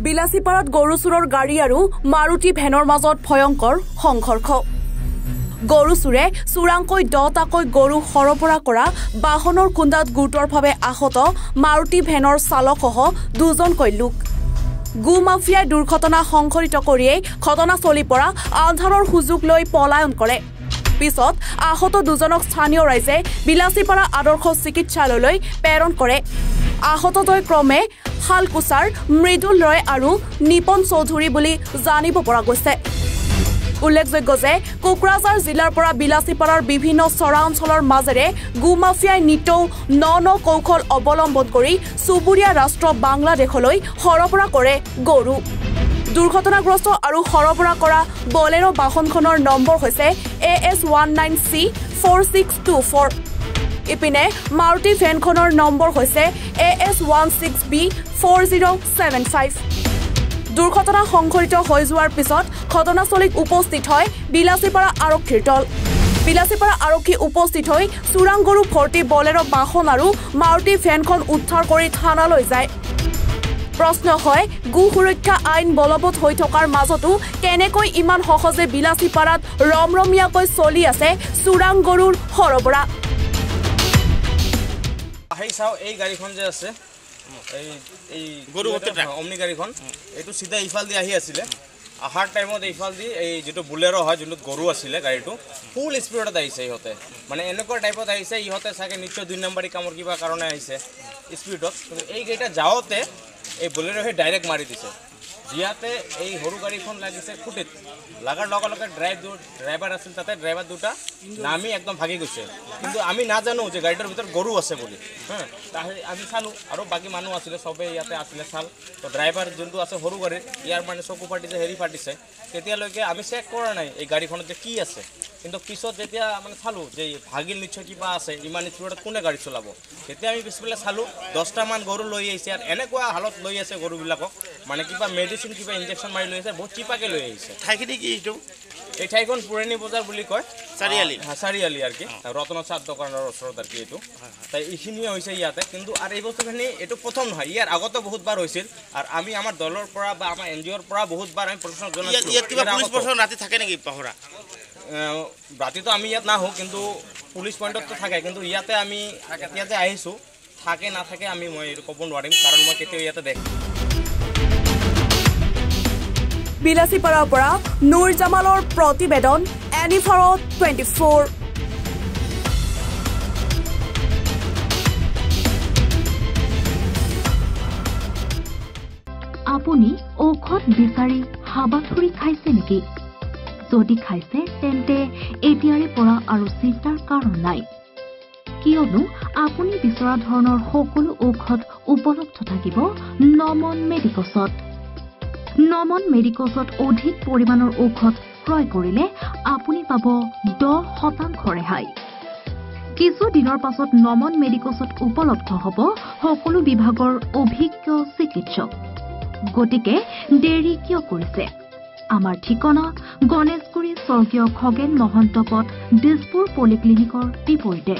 বিলাসীপাৰাত গৰু চুৰৰ গাড়ী আৰু মাৰুতি ভেনৰ মাজত ভয়ংকৰ সংঘৰ্ষ গৰু চুৰে চুৰাংকৈ 10টাকৈ গৰু সৰবৰাহ কৰা বাহনৰ খুন্দাত গুৰুতৰভাৱে আহত মাৰুতি ভেনৰ চালকসহ দুজনকৈ লোক গু মাফিয়াই দুৰ্ঘটনা সংঘটিত কৰিয়েই ঘটনাস্থলীৰ পৰা আন্ধাৰৰ সুযোগ লৈ পলায়ন কৰে পিছত আহত দুজনক স্থানীয় ৰাইজে বিলাসীপাৰা আদৰ্শ চিকিৎসালয়লৈ প্ৰেৰণ কৰে আহতদ্বয় ক্ৰমে হালকুছাৰ মৃদুল ৰয় আৰু নিপন চৌধুৰী বুলি জানিব পৰা গৈছে উল্লেখযোগ্য যে কোকৰাঝাৰ জিলাৰ পৰা বিলাসীপাৰাৰ বিভিন্ন চৰা অঞ্চলৰ মাজেৰে গু মাফিয়াই নিতৌ ন কৌশল অৱলম্বন কৰি চুবুৰীয়া ৰাষ্ট্ৰ বাংলাদেশলৈ সৰবৰাহ কৰে গৰু দুৰ্ঘটনাগ্ৰস্ত আৰু সৰবৰাহ কৰা বলেৰো বাহনখনৰ নম্বৰ হৈছে AS19C 4624 ইপিনে মাৰুতি ভেনখনৰ নম্বৰ হৈছে AS16B 4075 দুৰ্ঘটনা সংঘটিত হৈ যোৱাৰ পিছত ঘটনাস্থলীত উপস্থিত হয় বিলাসীপাৰা আৰক্ষীৰ দল বিলাসীপাৰা আৰক্ষী উপস্থিত হৈ চুৰাং গৰু ভৰ্তি বলেৰো বাহন আৰু মাৰুতি ভেনখন উদ্ধাৰ কৰি থানালৈ যায় প্ৰশ্ন হয় গু সুৰক্ষা আইন বলবৎ হৈ থকাৰ মাজতো কেনেকৈ ইমান সহজে বিলাসীপাৰাত ৰমৰমীয়াকৈ চলি আছে চুৰাং গৰুৰ সৰবৰাহ আহি চাও এই গাড়ীখন যে আছে এই গৰু অমনি গাড়ীখন এইটো সিধা ইফাল দি আহি আছিল আহাৰ টাইমত ইফাল দি এই যেটো বুলেৰো হয় যোনটো গৰু আছিল গাড়ীটো ফুল স্পীডত আহিছে ইহতে মানে এনেকুৱা টাইপত আহিছে ইহতে সাকে নিশ্চয় 2 নম্বৰী কামৰ কিবা কাৰণে আহিছে স্পীডত কিন্তু এই গাড়ীটা যাওতে এই বুলেৰো হে ডাইৰেক্ট মাৰি দিছে জিয়াতে এই হৰু গাড়ীখন লাগিছে খুটিত লাগাৰ লগে ড্ৰাইভাৰ আছিল তাতে ড্ৰাইভাৰ দুটা নামি একদম ভাগি গৈছে কিন্তু আমি না জানো যে গাড়ীৰ ভিতৰত গৰু আছে বুলি তাহে আমি চালো আৰু বাকি মানুহ আছিল সবে ইয়াতে আছিল চাল তো ড্ৰাইভাৰ যোনটো আছে হৰু গাড়ী ইয়াৰ মানে চকু ফাটিছে হেৰি ফাটিছে তেতিয়ালৈকে আমি চেক কৰা নাই এই গাড়ীখনত যে কি আছে কিন্তু পিছত যেতিয়া মানে চালো যে ভাগিল নিশ্চয় কিবা আছে ইমান স্পীডত কোনে গাড়ী চলাব তেতিয়া আমি পিছফালে চালো 10টা মান গৰু লৈ আহিছে আৰু এনেকুৱা হালত লৈ আছে গৰুবিলাকক মানে কিবা মেডিচিন কিবা ইনজেকশন মাৰি লৈ আছে বহুত চিপাকে লৈ আহিছে ঠাইখিনি কি এইটো এই ঠাইখন পুৰণি বজাৰ বুলি কয় চাৰিআলি আৰ কি ৰত্ন চাট দোকানৰ ওচৰত আৰ কি এইটো তাই এইখিনি হৈছে ইয়াতে কিন্তু আৰ এই বস্তুখিনি এইটো প্ৰথম নহয় ইয়াৰ আগতে বহুতবাৰ হৈছিল আৰু আমি আমাৰ দলৰ পৰা বা আমাৰ এনজিওৰ পৰা বহুতবাৰ আমি প্ৰশাসনক জনাইছো ইয়াত কিবা পুলিচ প্ৰশাসন ৰাতি থাকে নেকি পাহৰা ৰাতি তো আমি ইয়াত না হও কিন্তু পুলিচ পইণ্টত তো থাকে কিন্তু ইয়াতে আমি ইয়াতে আহিছো থাকে না থাকে আমি মই ক'ব নোৱাৰিম কাৰণ মই কেতিয়া ইয়াতে দেখ বিলাসীপাৰাৰ পৰা নুৰ জামালৰ প্ৰতিবেদন এনিফাৰত 24 আপুনি ঔষধ বিচাৰি হাবাথুৰি খাইছে নেকি যদি খাইছে তেন্তে এতিয়াৰে পৰা আৰু চিন্তাৰ কাৰণ নাই কিয়নো আপুনি বিচৰা ধৰণৰ সকলো ঔষধ উপলব্ধ থাকিব নমন মেডিকছত নমন মেডিকছত অধিক পৰিমাণৰ ঔষধ ক্ৰয় কৰিলে আপুনি পাব 10% ৰেহাই কিছু দিনৰ পাছত নমন মেডিকছত উপলব্ধ হ'ব সকলো বিভাগৰ অভিজ্ঞ চিকিৎসক গতিকে দেৰি কিয় কৰিছে আমাৰ ঠিকনা গণেশগুৰি স্বৰ্গীয় খগেন মহন্ত পথ দিছপুৰ পলিক্লিনিকৰ বিপৰীতে